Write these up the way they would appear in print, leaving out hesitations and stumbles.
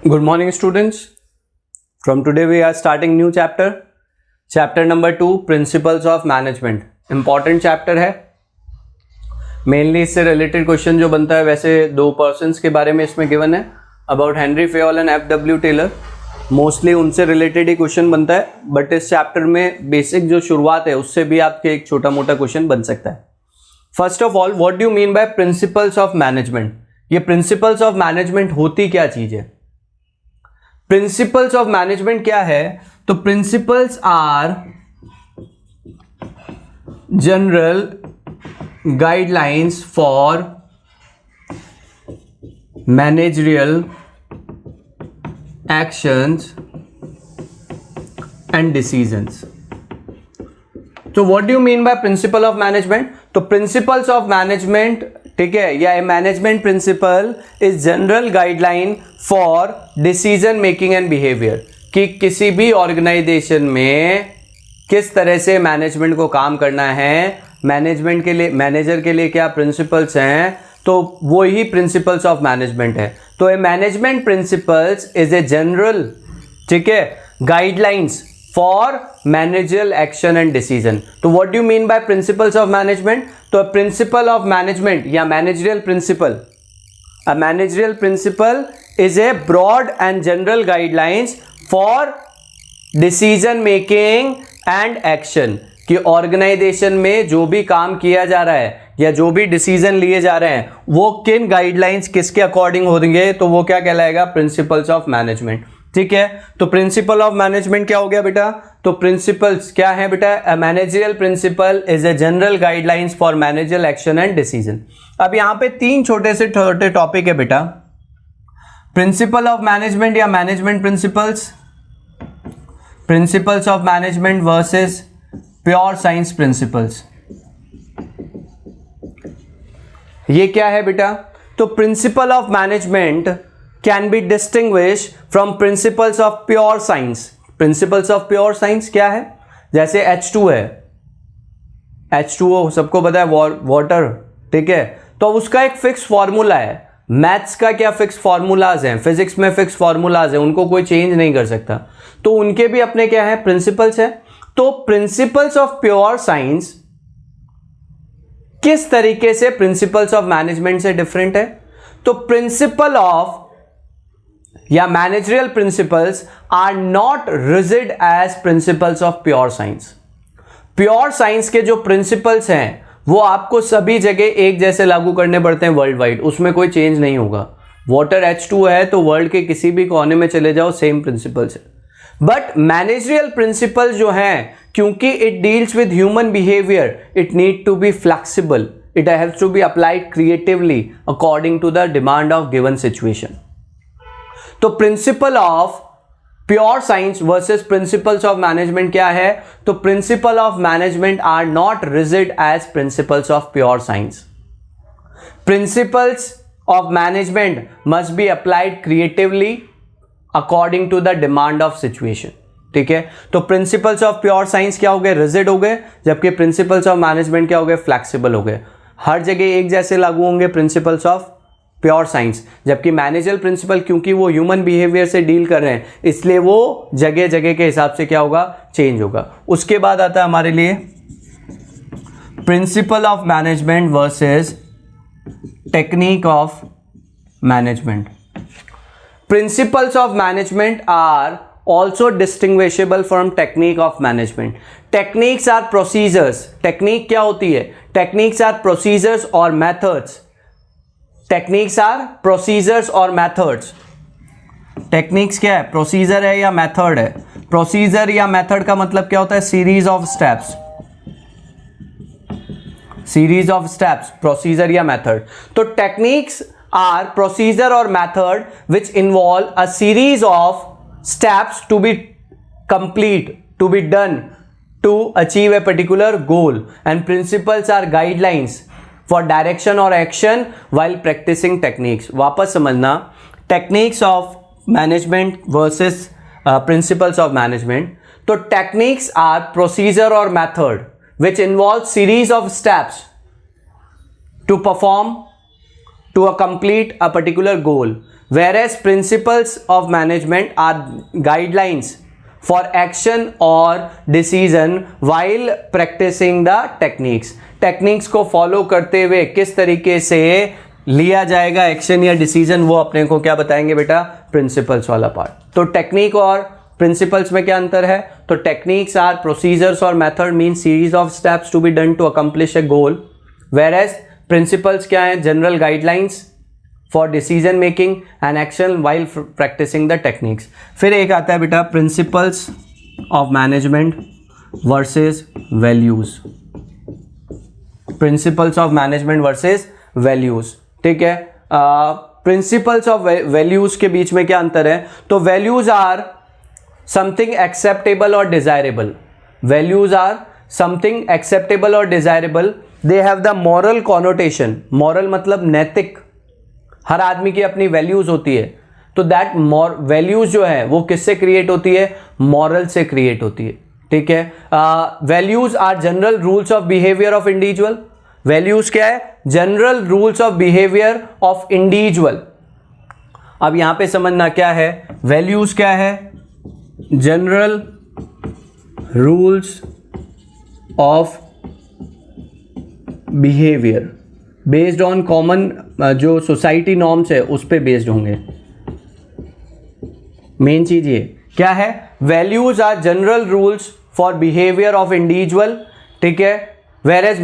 Good morning students. From today we are starting new chapter. Chapter number 2 Principles of Management. Important chapter है. Mainly इससे related question जो बनता है वैसे दो persons के बारे में इसमें given है. About Henry Fayol and F.W. Taylor. Mostly उनसे related ही question बनता है. But इस chapter में basic जो शुरुआत है उससे भी आपके एक छोटा मोटा question बन सकता है. First of all, what do you mean by principles of management? ये प्रिंसिपल्स ऑफ मैनेजमेंट होती क्या चीज है? प्रिंसिपल्स ऑफ मैनेजमेंट क्या है? तो principles are general guidelines for managerial actions and decisions. तो what do you mean by principle of management? तो प्रिंसिपल्स ऑफ मैनेजमेंट, ठीक है, या management principle is general guideline for decision making and behaviour, कि किसी भी ऑर्गेनाइजेशन में किस तरह से मैनेजमेंट को काम करना है, मैनेजमेंट के लिए, मैनेजर के लिए क्या प्रिंसिपल्स हैं, तो वो ही प्रिंसिपल्स ऑफ मैनेजमेंट है. तो a management principles is a general, ठीक है, guidelines for managerial action and decision. तो what do you mean by principles of management? तो प्रिंसिपल ऑफ मैनेजमेंट या managerial principle, a managerial principle is a broad and general guidelines for decision making and action, कि organisation में जो भी काम किया जा रहा है या जो भी डिसीजन लिए जा रहे हैं वो किन गाइडलाइंस किसके अकॉर्डिंग होंगे, तो वो क्या कहलाएगा? Principles of management. ठीक है, तो प्रिंसिपल ऑफ मैनेजमेंट क्या हो गया बेटा? तो प्रिंसिपल्स क्या है बेटा? A managerial principle is a general guidelines for managerial action and decision. अब यहां पे तीन छोटे से छोटे टॉपिक है बेटा. प्रिंसिपल ऑफ मैनेजमेंट या management principles, principles of management versus pure science principles. ये क्या है बेटा? तो principle of management can be distinguished from principles of pure science. Principles of pure science क्या है? जैसे H2 है, H2O सबको पता है, वाटर, ठीक है, तो उसका एक फिक्स फॉर्मूला है. मैथ्स का क्या फिक्स फॉर्मूलाज हैं, फिजिक्स में फिक्स फॉर्मूलाज हैं, उनको कोई चेंज नहीं कर सकता. तो उनके भी अपने क्या है? प्रिंसिपल्स है. तो प्रिंसिपल्स ऑफ प्योर साइंस किस तरीके से प्रिंसिपल्स ऑफ मैनेजमेंट से डिफरेंट है? तो प्रिंसिपल ऑफ या managerial principles are not rigid as principles of pure science. Pure science के जो प्रिंसिपल्स हैं वो आपको सभी जगह एक जैसे लागू करने पड़ते हैं वर्ल्ड वाइड, उसमें कोई चेंज नहीं होगा. वाटर H2 है तो वर्ल्ड के किसी भी कोने में चले जाओ सेम प्रिंसिपल्स है. बट मैनेजरियल प्रिंसिपल्स जो हैं, क्योंकि it deals with human behaviour, it need to be flexible, it haves to be applied creatively according to the demand of given situation. तो principle of pure science versus principles of management क्या है? तो principle of management are not rigid as principles of pure science. Principles of management must be applied creatively according to the demand of situation. ठीक है, तो principles of pure science क्या हो गए? Rigid हो गए, जबकि प्रिंसिपल्स ऑफ मैनेजमेंट क्या हो गए? फ्लेक्सिबल हो गए. हर जगह एक जैसे लागू होंगे प्रिंसिपल्स ऑफ प्योर साइंस, जबकि मैनेजरियल प्रिंसिपल क्योंकि वो ह्यूमन बिहेवियर से डील कर रहे हैं इसलिए वो जगह जगह के हिसाब से क्या होगा? चेंज होगा. उसके बाद आता है हमारे लिए principle of management versus technique of management. Principles of management are also distinguishable from technique of management. Techniques are procedures. Technique क्या होती है? टेक्निक्स आर प्रोसीजर्स और मेथड्स. टेक्निक्स आर प्रोसीजर्स और मेथड्स. टेक्निक्स क्या है? प्रोसीजर है या method है? प्रोसीजर या मेथड का मतलब क्या होता है? Series of steps. Series of steps, procedure या मेथड. तो टेक्निक्स आर प्रोसीजर और method which involve a series of steps to be complete, to be done to achieve a particular goal. And principles are guidelines for direction और action while practicing techniques. वापस समझना, techniques of management versus principles of management. तो techniques are procedure और method which involve series of steps to perform to complete a particular goal, whereas principles of management are guidelines for action or decision while practicing the techniques. Techniques को follow करते हुए किस तरीके से लिया जाएगा action या डिसीजन, वो अपने को क्या बताएंगे बेटा, प्रिंसिपल्स वाला पार्ट. तो टेक्निक और प्रिंसिपल्स में क्या अंतर है? तो टेक्निक्स आर प्रोसीजर्स और method mean series of steps to be done to accomplish a goal, where principles क्या है? General guidelines for decision making and action while practicing the techniques. फिर एक आता है बेटा principles of management versus values. Principles of management versus values, ठीक है. Principles of values के बीच में क्या अंतर है? तो वैल्यूज आर समथिंग एक्सेप्टेबल और desirable. Values are something acceptable और desirable. They have the moral connotation. Moral मतलब नैतिक. हर आदमी की अपनी वैल्यूज होती है. तो दैट वैल्यूज जो है वो किससे क्रिएट होती है? मॉरल से क्रिएट होती है, ठीक है. Values are general rules of behaviour of individual. Values क्या है? General rules of behaviour of individual. अब यहां पे समझना क्या है, वैल्यूज क्या है? General rules of behaviour based on common जो सोसाइटी नॉर्म्स है उस पे बेस्ड होंगे. मेन चीज ये क्या है? Values are general rules for behaviour of individual, ठीक है. whereas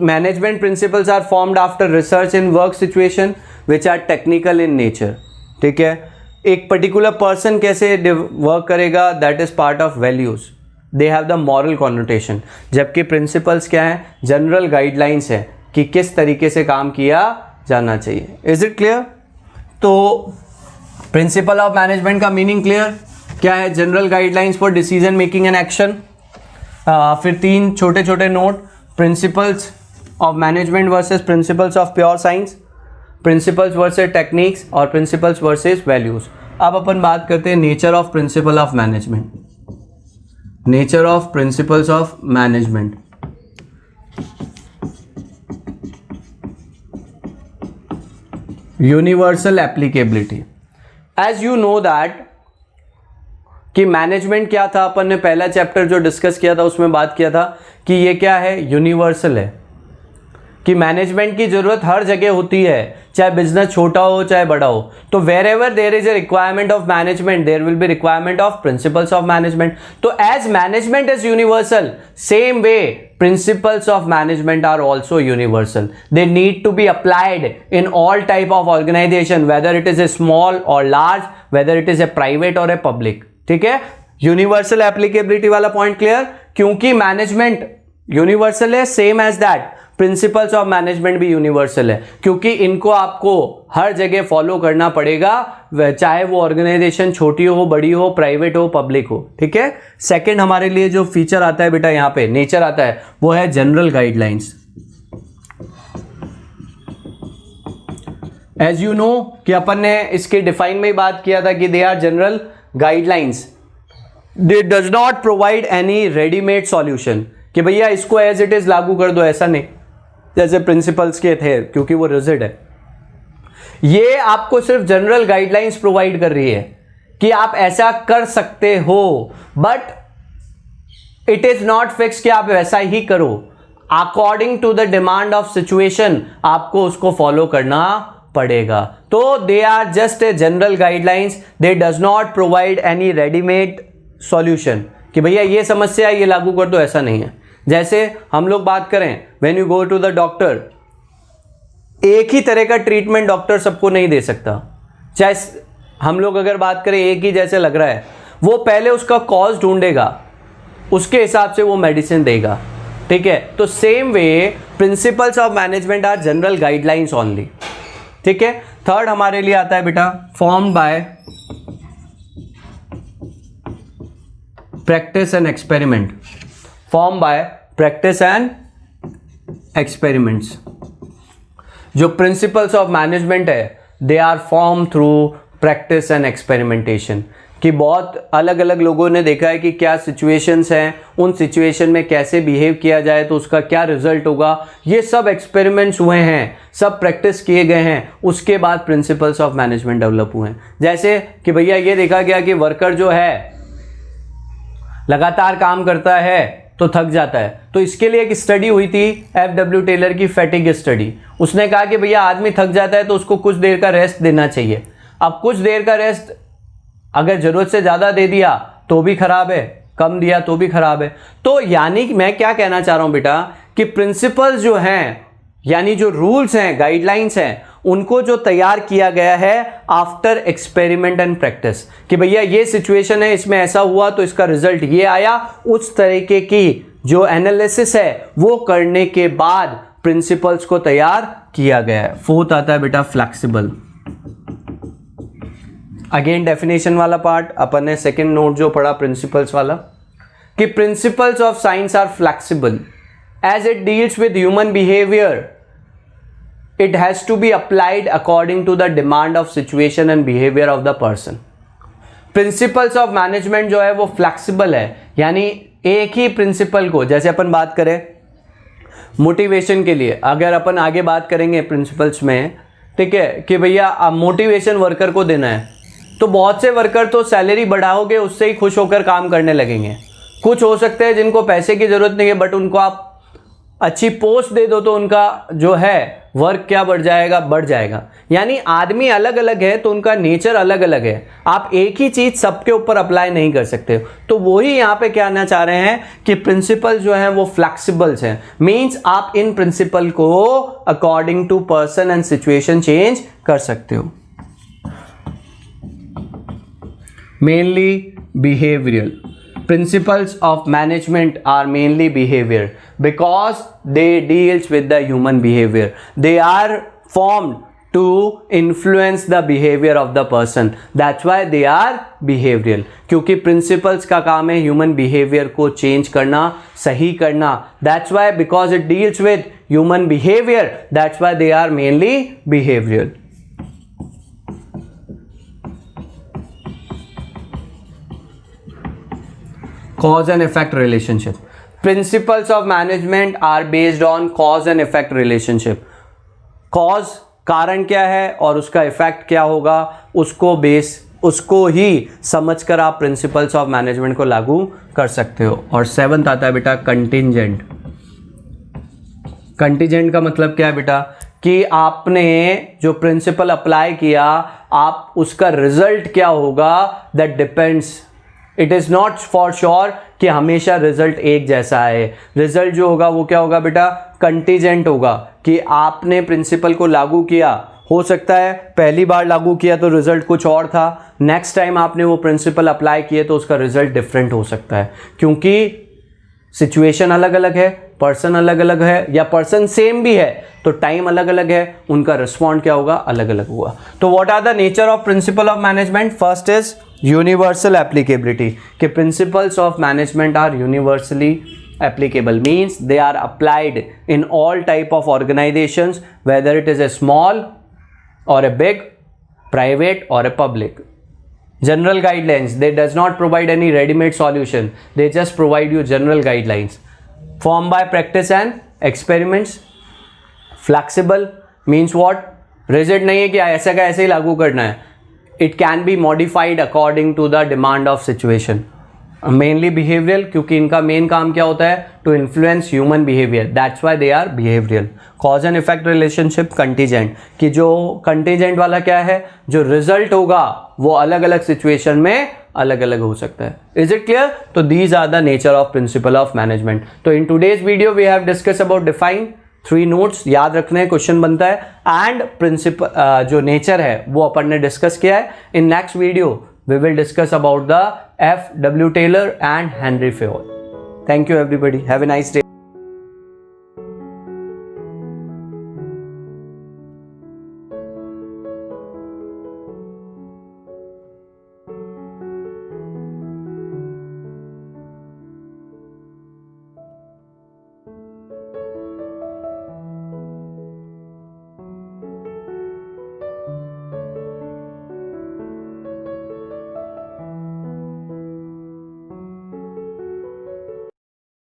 management principles are formed after research in work situation which are technical in nature, ठीक है. एक पर्टिकुलर पर्सन कैसे वर्क करेगा, that is part of values. They have the moral connotation. जबकि principles क्या है? जनरल गाइडलाइंस है कि किस तरीके से काम किया जाना चाहिए. Is it clear? तो प्रिंसिपल ऑफ मैनेजमेंट का मीनिंग क्लियर क्या है? General guidelines for decision making and action. फिर 3 छोटे छोटे note, principles of management versus principles of pure science, principles versus techniques और प्रिंसिपल्स वर्सेस वैल्यूज. अब अपन बात करते हैं nature of principle of management. Nature of principles of management. Universal applicability. As you know that कि management क्या था, अपन ने पहला चैप्टर जो डिस्कस किया था उसमें बात किया था कि ये क्या है? यूनिवर्सल है. कि मैनेजमेंट की जरूरत हर जगह होती है, चाहे बिजनेस छोटा हो चाहे बड़ा हो. तो wherever there is a requirement of management there will be requirement of principles of management. तो as management is universal, same way principles of management are also universal. They need to be applied in all type of organization, whether it is a small or large, whether it is a private or a public. ठीक है. Universal applicability वाला point clear. क्योंकि management universal है, same as that principles of management भी universal है, क्योंकि इनको आपको हर जगह फॉलो करना पड़ेगा, चाहे वो ऑर्गेनाइजेशन छोटी हो, बड़ी हो, प्राइवेट हो, पब्लिक हो. ठीक है. सेकंड हमारे लिए जो फीचर आता है बेटा, यहां पे नेचर आता है, वो है general guidelines. As you know कि अपन ने इसके डिफाइन में ही बात किया था कि they are general guidelines. They does not provide any readymade solution कि भैया इसको एज इट इज लागू कर दो, ऐसा नहीं जैसे प्रिंसिपल्स के थे, क्योंकि वो रिजिड है. ये आपको सिर्फ जनरल गाइडलाइंस प्रोवाइड कर रही है कि आप ऐसा कर सकते हो, but it is not fix कि आप वैसा ही करो. According to the demand of situation आपको उसको फॉलो करना पड़ेगा. तो they are just a general guidelines. They does not provide any readymade solution कि भैया ये समस्या है, ये लागू कर दो, ऐसा नहीं है. जैसे हम लोग बात करें, when you go to the doctor, एक ही तरह का ट्रीटमेंट डॉक्टर सबको नहीं दे सकता. चाहे हम लोग अगर बात करें एक ही जैसे लग रहा है, वो पहले उसका कॉज ढूंढेगा, उसके हिसाब से वो मेडिसिन देगा. ठीक है. तो same way principles of management are general guidelines only. ठीक है. थर्ड हमारे लिए आता है बेटा formed by practice and experiment. Form by practice and experiments. जो प्रिंसिपल्स ऑफ मैनेजमेंट है, they are form through practice and experimentation. कि बहुत अलग अलग लोगों ने देखा है कि क्या सिचुएशंस हैं, उन सिचुएशन में कैसे बिहेव किया जाए तो उसका क्या रिजल्ट होगा। ये सब एक्सपेरिमेंट्स हुए हैं, सब प्रैक्टिस किए गए हैं, उसके बाद प्रिंसिपल्स ऑफ मैनेजमेंट डेवलप हुए हैं। जैसे कि भैया ये देखा गया कि वर्कर जो है लगातार काम करता है तो थक जाता है, तो इसके लिए एक स्टडी हुई थी FW टेलर की, फैटिग स्टडी। उसने कहा कि भैया आदमी थक जाता है तो उसको कुछ देर का रेस्ट देना चाहिए। अब कुछ देर का रेस्ट अगर जरूरत से ज़्यादा दे दिया तो भी खराब है, कम दिया तो भी खराब है। तो यानी कि मैं क्या कहना चाह रहा हूं बेटा कि प्रिंसिपल्स जो हैं, यानी जो रूल्स हैं, गाइडलाइंस हैं, उनको जो तैयार किया गया है आफ्टर एक्सपेरिमेंट एंड प्रैक्टिस, कि भैया ये सिचुएशन है, इसमें ऐसा हुआ तो इसका रिजल्ट ये आया, उस तरीके की जो एनालिसिस है वो करने के बाद प्रिंसिपल्स को तैयार किया गया है। फोर्थ आता है बेटा फ्लेक्सिबल। अगेन डेफिनेशन वाला पार्ट अपन ने सेकेंड नोट जो पढ़ा प्रिंसिपल्स वाला, कि principles of science are flexible as it deals with human behaviour, it has to be applied according to the demand of situation and behavior of the person. Principles of management जो है वो flexible है, यानी एक ही principal को, जैसे अपन बात करें मोटिवेशन के लिए, अगर अपन आगे बात करेंगे प्रिंसिपल्स में, ठीक है, कि भैया अब मोटिवेशन वर्कर को देना है, तो बहुत से वर्कर तो सैलरी बढ़ाओगे उससे ही खुश होकर काम करने लगेंगे। कुछ हो सकते हैं जिनको पैसे की जरूरत नहीं है, बट उनको आप अच्छी पोस्ट दे दो तो उनका जो है वर्क क्या बढ़ जाएगा। यानी आदमी अलग अलग है तो उनका नेचर अलग अलग है, आप एक ही चीज सबके ऊपर अप्लाई नहीं कर सकते। तो वही यहाँ पे कहना चाह रहे हैं कि प्रिंसिपल जो है वो फ्लेक्सिबल्स हैं, मींस आप इन प्रिंसिपल को according to person and situation change कर सकते हो। Mainly behavioural, principles of management are mainly behavior because they deals with the human behavior. They are formed to influence the behavior of the person. That's why they are behavioral. क्योंकि principles का काम है human behavior को change करना, सही करना. That's why because it deals with human behavior, that's why they are mainly behavioral. Cause and effect relationship. Principles of management are based on cause and effect relationship. Cause कारण क्या है और उसका effect क्या होगा, उसको ही समझकर आप प्रिंसिपल्स ऑफ मैनेजमेंट को लागू कर सकते हो। और सेवंथ आता है बेटा कंटिजेंट। कंटिजेंट का मतलब क्या है बेटा, कि आपने जो प्रिंसिपल अप्लाई किया, आप उसका रिजल्ट क्या होगा, that depends. It is not for sure कि हमेशा रिजल्ट एक जैसा आए। रिजल्ट जो होगा वो क्या होगा बेटा, कंटीजेंट होगा, कि आपने प्रिंसिपल को लागू किया, हो सकता है पहली बार लागू किया तो रिजल्ट कुछ और था, नेक्स्ट टाइम आपने वो प्रिंसिपल अप्लाई किए तो उसका रिजल्ट डिफरेंट हो सकता है, क्योंकि सिचुएशन अलग अलग है, पर्सन अलग अलग है, या पर्सन सेम भी है तो टाइम अलग अलग है, उनका रिस्पॉन्ड क्या होगा, अलग अलग होगा। तो what are the nature of principle of management? First is universal applicability, कि principles of management are universally applicable, means they are applied in all type of organizations, whether it is a small or a big, private or a public. General guidelines, they does not provide any ready-made solution, they just provide you general guidelines formed by practice and experiments. Flexible means what? rigid नहीं है कि ऐसा का ऐसे ही लागू करना है, it can be modified according to the demand of situation. Mainly behavioural, क्योंकि इनका मेन काम क्या होता है, to influence human behaviour, that's why they are behavioural. Cause and effect relationship contingent, कि जो कंटीजेंट वाला क्या है, जो रिजल्ट होगा वो अलग अलग सिचुएशन में अलग अलग हो सकता है. Is it clear? तो these are the nature of principle of management. तो in today's video we have discuss about define 3 notes, याद रखने क्वेश्चन बनता है, एंड प्रिंसिपल जो नेचर है वो अपन ने डिस्कस किया है. In next video we will discuss about the F.W. Taylor and Henry Fayol. Thank you everybody. Have a nice day.